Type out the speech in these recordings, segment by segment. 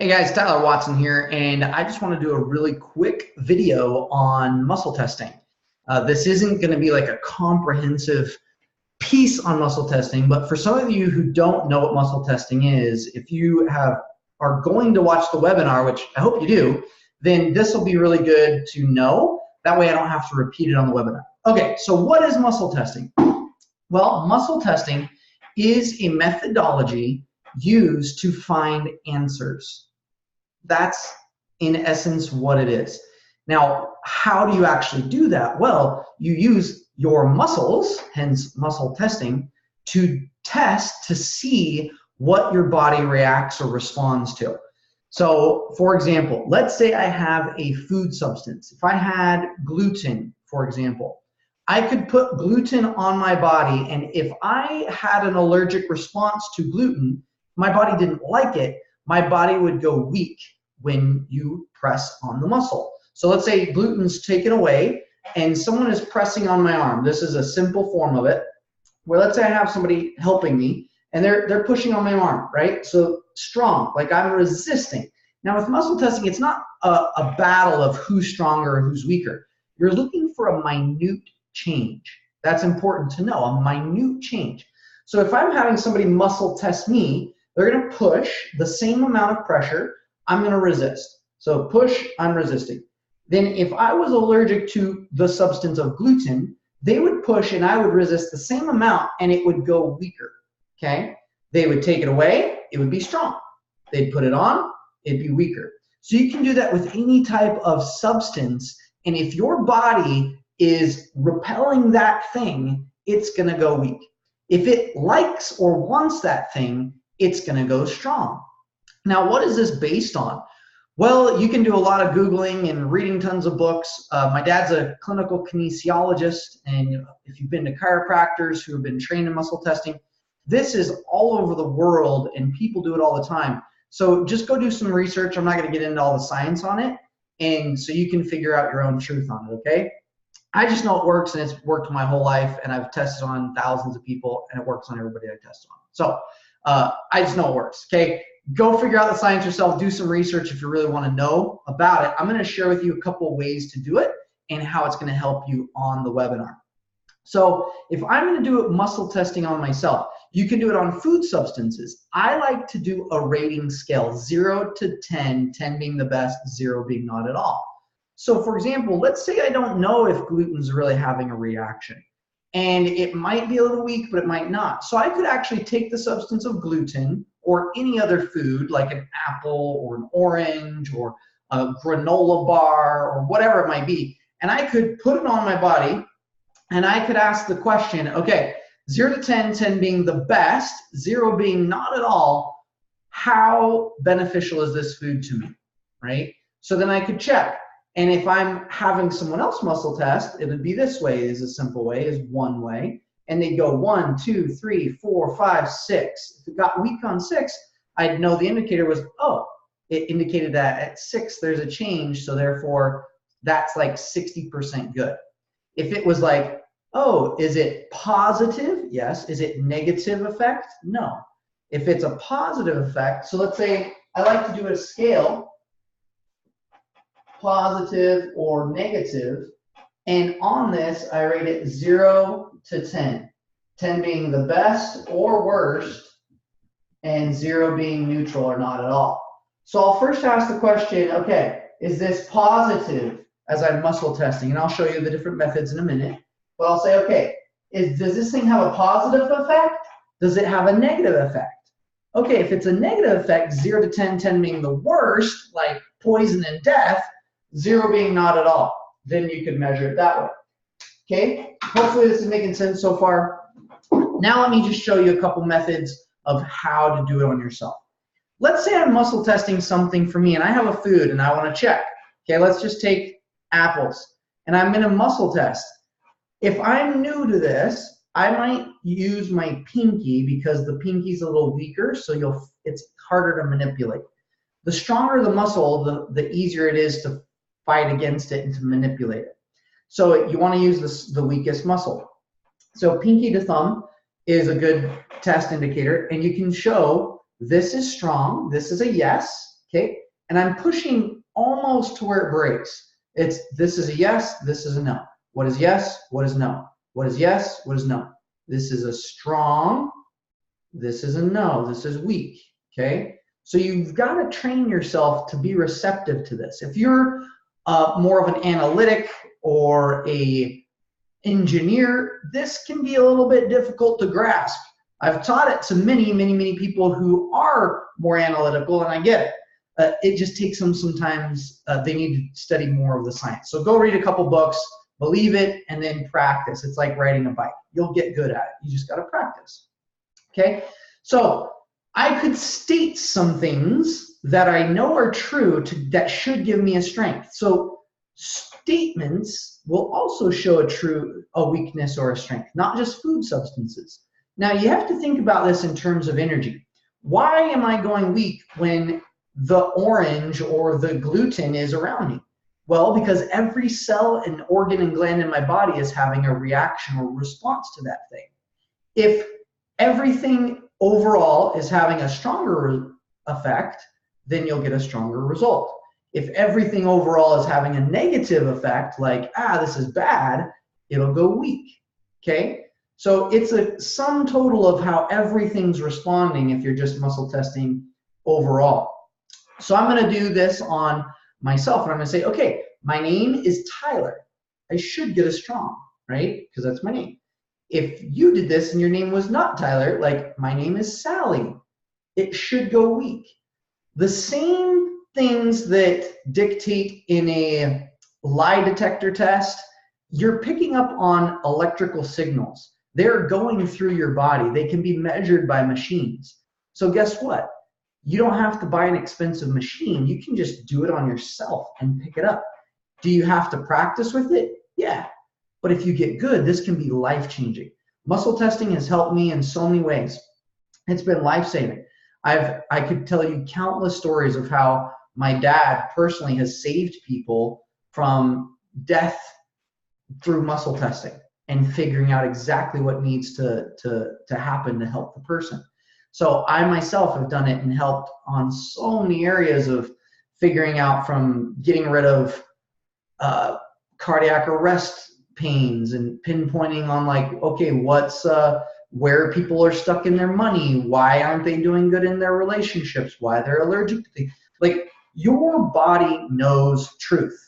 Hey guys, Tyler Watson here, and I just want to do a really quick video on muscle testing. This isn't going to be like a comprehensive piece on muscle testing, but for some of you who don't know what muscle testing is, if you are going to watch the webinar, which I hope you do, then this will be really good to know. That way I don't have to repeat it on the webinar. Okay, so what is muscle testing? Well, muscle testing is a methodology used to find answers. That's in essence what it is. Now, how do you actually do that? Well, you use your muscles, hence muscle testing, to test to see what your body reacts or responds to. So, for example, let's say I have a food substance. If I had gluten, for example, I could put gluten on my body, and if I had an allergic response to gluten, my body didn't like it, my body would go weak when you press on the muscle. So let's say gluten's taken away and someone is pressing on my arm. This is a simple form of it, where let's say I have somebody helping me and they're pushing on my arm, right? So strong, like I'm resisting. Now with muscle testing, it's not a battle of who's stronger or who's weaker. You're looking for a minute change. That's important to know, a minute change. So if I'm having somebody muscle test me, they're gonna push the same amount of pressure, I'm gonna resist. So push, I'm resisting. Then if I was allergic to the substance of gluten, they would push and I would resist the same amount and it would go weaker, okay? They would take it away, it would be strong. They'd put it on, it'd be weaker. So you can do that with any type of substance, and if your body is repelling that thing, it's gonna go weak. If it likes or wants that thing, it's gonna go strong. Now, what is this based on? Well, you can do a lot of Googling and reading tons of books. My dad's a clinical kinesiologist, and if you've been to chiropractors who have been trained in muscle testing, this is all over the world and people do it all the time. So just go do some research. I'm not gonna get into all the science on it, and so you can figure out your own truth on it, okay? I just know it works, and it's worked my whole life, and I've tested on thousands of people, and it works on everybody I test on. So I just know it works, okay? Go figure out the science yourself, do some research if you really want to know about it. I'm going to share with you a couple of ways to do it and how it's going to help you on the webinar. So if I'm going to do muscle testing on myself, you can do it on food substances. I like to do a rating scale, 0 to 10, 10 being the best, 0 being not at all. So for example, let's say I don't know if gluten's really having a reaction. And it might be a little weak, but it might not. So I could actually take the substance of gluten or any other food like an apple or an orange or a granola bar or whatever it might be, and I could put it on my body and I could ask the question, okay, 0 to 10, 10 being the best, 0 being not at all, how beneficial is this food to me, right? So then I could check. And if I'm having someone else muscle test, it would be this way, is a simple way, is one way. And they go 1, 2, 3, 4, 5, 6. If it got weak on 6, I'd know the indicator was, oh, it indicated that at 6 there's a change, so therefore that's like 60% good. If it was like, oh, is it positive? Yes. Is it negative effect? No. If it's a positive effect, so let's say I like to do a scale, positive or negative, and on this I rate it 0 to 10, 10 being the best or worst and 0 being neutral or not at all. So I'll first ask the question, okay, is this positive as I'm muscle testing? And I'll show you the different methods in a minute, but I'll say, okay, does this thing have a positive effect? Does it have a negative effect? Okay, if it's a negative effect, 0 to 10, 10 being the worst, like poison and death, 0 being not at all, then you can measure it that way. Okay, hopefully this is making sense so far. Now let me just show you a couple methods of how to do it on yourself. Let's say I'm muscle testing something for me and I have a food and I want to check. Okay, let's just take apples and I'm going to muscle test. If I'm new to this, I might use my pinky because the pinky's a little weaker, so it's harder to manipulate. The stronger the muscle, the easier it is to fight against it and to manipulate it. So you want to use the weakest muscle. So pinky to thumb is a good test indicator, and you can show this is strong, this is a yes, okay? And I'm pushing almost to where it breaks. This is a yes, this is a no. What is yes? What is no? What is yes? What is no? This is a strong, this is a no, this is weak, okay? So you've got to train yourself to be receptive to this. If you're more of an analytic or a engineer, this can be a little bit difficult to grasp. I've taught it to many people who are more analytical, and I get it. It just takes them sometimes, they need to study more of the science. So go read a couple books, believe it, and then practice. It's like riding a bike. You'll get good at it. You just got to practice. Okay? So I could state some things that I know are true that should give me a strength. So statements will also show a weakness or a strength, not just food substances. Now you have to think about this in terms of energy. Why am I going weak when the orange or the gluten is around me? Well, because every cell and organ and gland in my body is having a reaction or response to that thing. If everything overall is having a stronger effect, then you'll get a stronger result. If everything overall is having a negative effect, like, this is bad, it'll go weak, okay? So it's a sum total of how everything's responding if you're just muscle testing overall. So I'm gonna do this on myself, and I'm gonna say, okay, my name is Tyler. I should get a strong, right? Because that's my name. If you did this and your name was not Tyler, like my name is Sally, it should go weak. The same things that dictate in a lie detector test, you're picking up on electrical signals. They're going through your body. They can be measured by machines. So guess what? You don't have to buy an expensive machine. You can just do it on yourself and pick it up. Do you have to practice with it? Yeah. But if you get good, this can be life-changing. Muscle testing has helped me in so many ways. It's been life-saving. I could tell you countless stories of how my dad personally has saved people from death through muscle testing and figuring out exactly what needs to happen to help the person. So I myself have done it and helped on so many areas of figuring out, from getting rid of cardiac arrest pains and pinpointing on, like, okay, what's where people are stuck in their money, why aren't they doing good in their relationships, why they're allergic to things. Like, your body knows truth.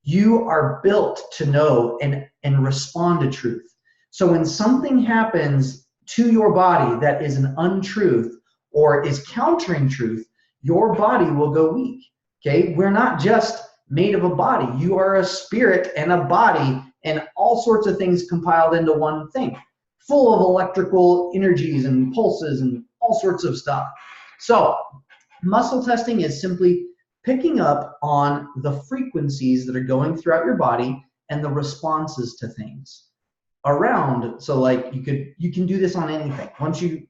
You are built to know and respond to truth. So when something happens to your body that is an untruth or is countering truth, your body will go weak. Okay? We're not just made of a body. You are a spirit and a body and all sorts of things compiled into one thing, full of electrical energies and pulses and all sorts of stuff. So muscle testing is simply picking up on the frequencies that are going throughout your body and the responses to things around. So like you can do this on anything. Once you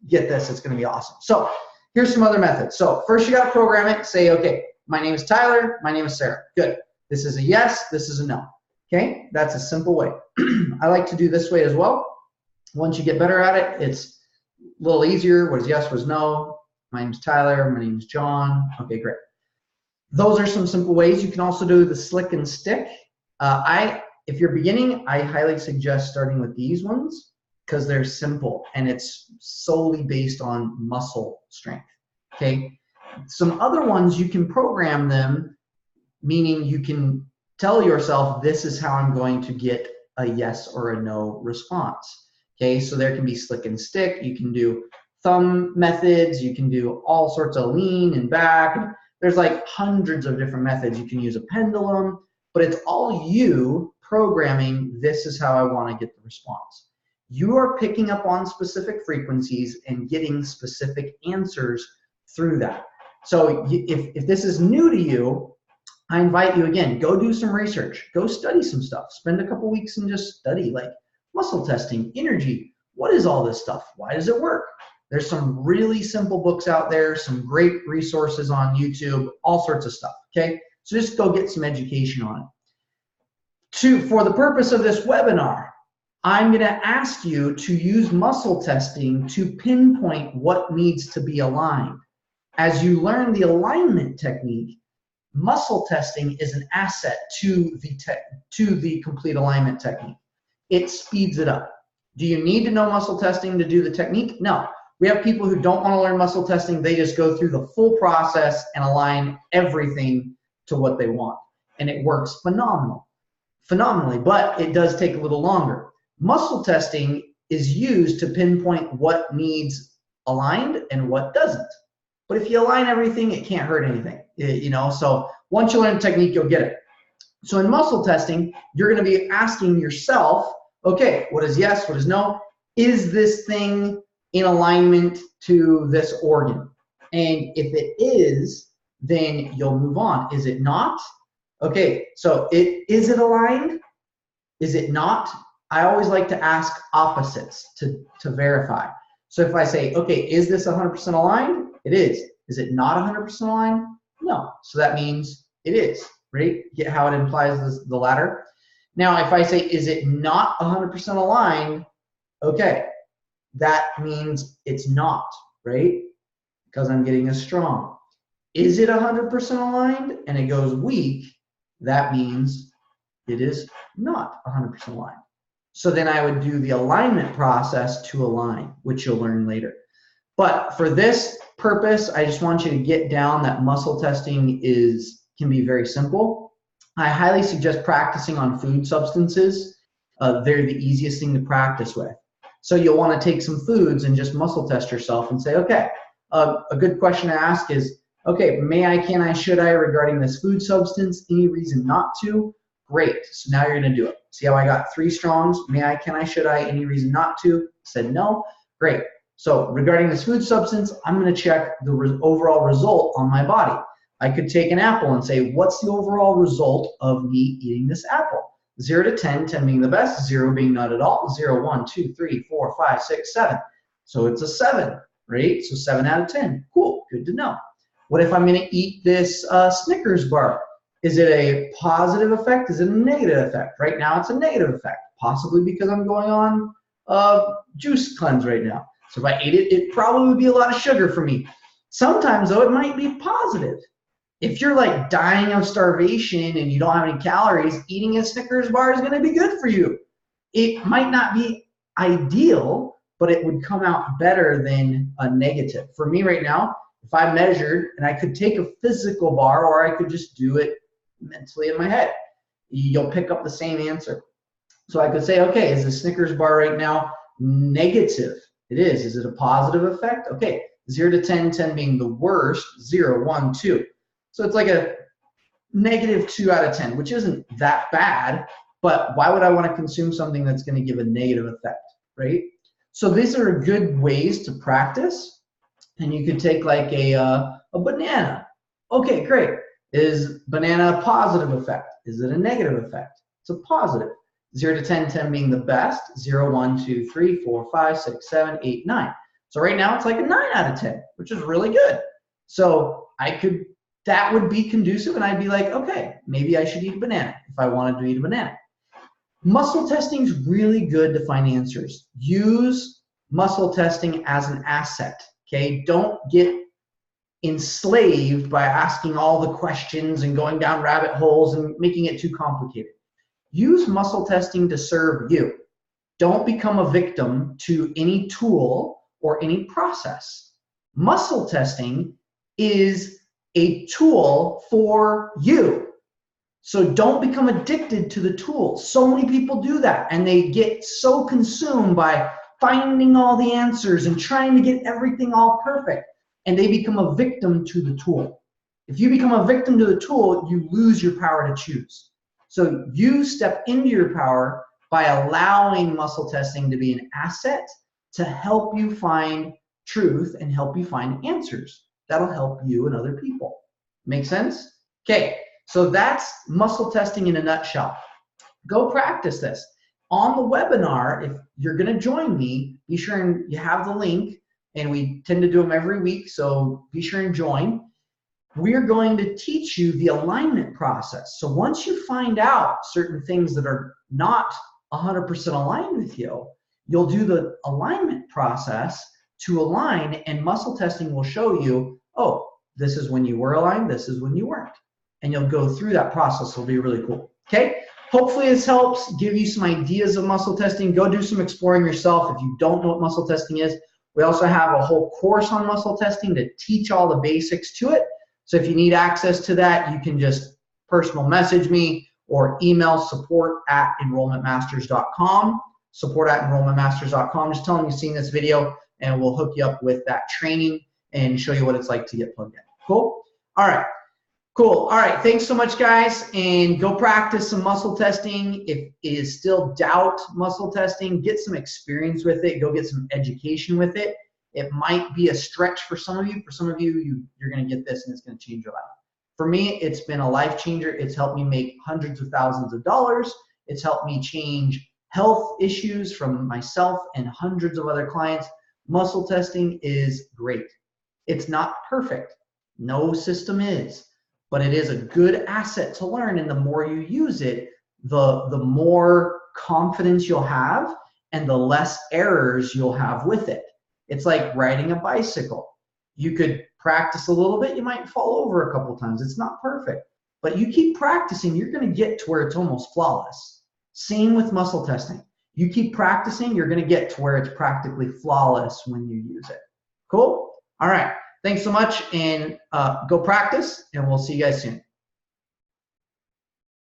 get this, it's going to be awesome. So here's some other methods. So first you got to program it. Say, okay, my name is Tyler. My name is Sarah. Good. This is a yes. This is a no. Okay. That's a simple way. I like to do this way as well. Once you get better at it, it's a little easier. What is yes, what is no? My name is Tyler. My name is John. Okay, great. Those are some simple ways. You can also do the slick and stick. If you're beginning, I highly suggest starting with these ones because they're simple and it's solely based on muscle strength. Okay. Some other ones, you can program them, meaning you can tell yourself, this is how I'm going to get a yes or a no response. Okay. So there can be slick and stick. You can do thumb methods. You can do all sorts of lean and back. There's like hundreds of different methods. You can use a pendulum, but it's all you programming, this is how I want to get the response. You are picking up on specific frequencies and getting specific answers through that. So if this is new to you, I invite you, again, go do some research. Go study some stuff. Spend a couple weeks and just study, like muscle testing, energy. What is all this stuff? Why does it work? There's some really simple books out there, some great resources on YouTube, all sorts of stuff, okay? So just go get some education on it. For the purpose of this webinar, I'm gonna ask you to use muscle testing to pinpoint what needs to be aligned. As you learn the alignment technique, muscle testing is an asset to the complete alignment technique. It speeds it up. Do you need to know muscle testing to do the technique? No. We have people who don't want to learn muscle testing. They just go through the full process and align everything to what they want. And it works phenomenally, but it does take a little longer. Muscle testing is used to pinpoint what needs aligned and what doesn't. But if you align everything, it can't hurt anything, so once you learn the technique, you'll get it. So in muscle testing, you're going to be asking yourself, okay, what is yes, what is no? Is this thing in alignment to this organ? And if it is, then you'll move on. Is it not? Okay, so is it aligned? Is it not? I always like to ask opposites to verify. So if I say, okay, is this 100% aligned? It is. Is it not 100% aligned? No. So that means it is, right? Get how it implies the latter? Now, if I say, is it not 100% aligned? Okay, that means it's not, right? Because I'm getting a strong. Is it 100% aligned? And it goes weak. That means it is not 100% aligned. So then I would do the alignment process to align, which you'll learn later. But for this purpose, I just want you to get down that muscle testing can be very simple. I highly suggest practicing on food substances. They're the easiest thing to practice with. So you'll want to take some foods and just muscle test yourself and say, okay, a good question to ask is, okay, may I, can I, should I regarding this food substance? Any reason not to? Great. So now you're going to do it. See how I got 3 strongs? May I, can I, should I? Any reason not to? Said no. Great. So regarding this food substance, I'm going to check the overall result on my body. I could take an apple and say, what's the overall result of me eating this apple? 0 to 10, 10 being the best, 0 being not at all, 0, 1, 2, 3, 4, 5, 6, 7. So it's a 7, right? So 7 out of 10. Cool. Good to know. What if I'm going to eat this Snickers bar? Is it a positive effect? Is it a negative effect? Right now it's a negative effect, possibly because I'm going on juice cleanse right now. So if I ate it, it probably would be a lot of sugar for me. Sometimes, though, it might be positive. If you're like dying of starvation and you don't have any calories, eating a Snickers bar is going to be good for you. It might not be ideal, but it would come out better than a negative. For me right now, if I measured and I could take a physical bar or I could just do it mentally in my head, you'll pick up the same answer. So I could say, okay, is the Snickers bar right now negative? It is. Is it a positive effect? Okay, 0 to 10, 10 being the worst, 0, 1, 2. So it's like a negative 2 out of 10, which isn't that bad, but why would I want to consume something that's going to give a negative effect, right? So these are good ways to practice. And you could take like a banana. Okay, great. Is banana a positive effect? Is it a negative effect? It's a positive. 0 to 10, 10 being the best, 0, 1, 2, 3, 4, 5, 6, 7, 8, 9. So right now it's like a 9 out of 10, which is really good. So that would be conducive and I'd be like, okay, maybe I should eat a banana if I wanted to eat a banana. Muscle testing is really good to find answers. Use muscle testing as an asset, okay? Don't get enslaved by asking all the questions and going down rabbit holes and making it too complicated. Use muscle testing to serve you. Don't become a victim to any tool or any process. Muscle testing is a tool for you. So don't become addicted to the tool. So many people do that and they get so consumed by finding all the answers and trying to get everything all perfect, and they become a victim to the tool. If you become a victim to the tool, you lose your power to choose. So you step into your power by allowing muscle testing to be an asset to help you find truth and help you find answers. That'll help you and other people. Make sense? Okay, so that's muscle testing in a nutshell. Go practice this. On the webinar, if you're going to join me, be sure and you have the link, and we tend to do them every week, so be sure and join. We're going to teach you the alignment process. So once you find out certain things that are not 100% aligned with you, you'll do the alignment process to align, and muscle testing will show you oh, this is when you were aligned, this is when you weren't. And you'll go through that process. It'll be really cool. Okay? Hopefully this helps give you some ideas of muscle testing. Go do some exploring yourself if you don't know what muscle testing is. We also have a whole course on muscle testing to teach all the basics to it. So if you need access to that, you can just personal message me or email support@enrollmentmasters.com. Support@enrollmentmasters.com. Just tell them you've seen this video and we'll hook you up with that training and show you what it's like to get plugged in. Cool? All right. Cool. All right. Thanks so much, guys. And go practice some muscle testing. If it is still doubt muscle testing, get some experience with it. Go get some education with it. It might be a stretch for some of you. For some of you, you're going to get this and it's going to change your life. For me, it's been a life changer. It's helped me make hundreds of thousands of dollars. It's helped me change health issues from myself and hundreds of other clients. Muscle testing is great. It's not perfect. No system is. But it is a good asset to learn, and the more you use it, the more confidence you'll have and the less errors you'll have with it. It's like riding a bicycle. You could practice a little bit, you might fall over a couple times. It's not perfect. But you keep practicing, you're going to get to where it's almost flawless. Same with muscle testing. You keep practicing, you're going to get to where it's practically flawless when you use it. Cool? All right. Thanks so much, and go practice, and we'll see you guys soon.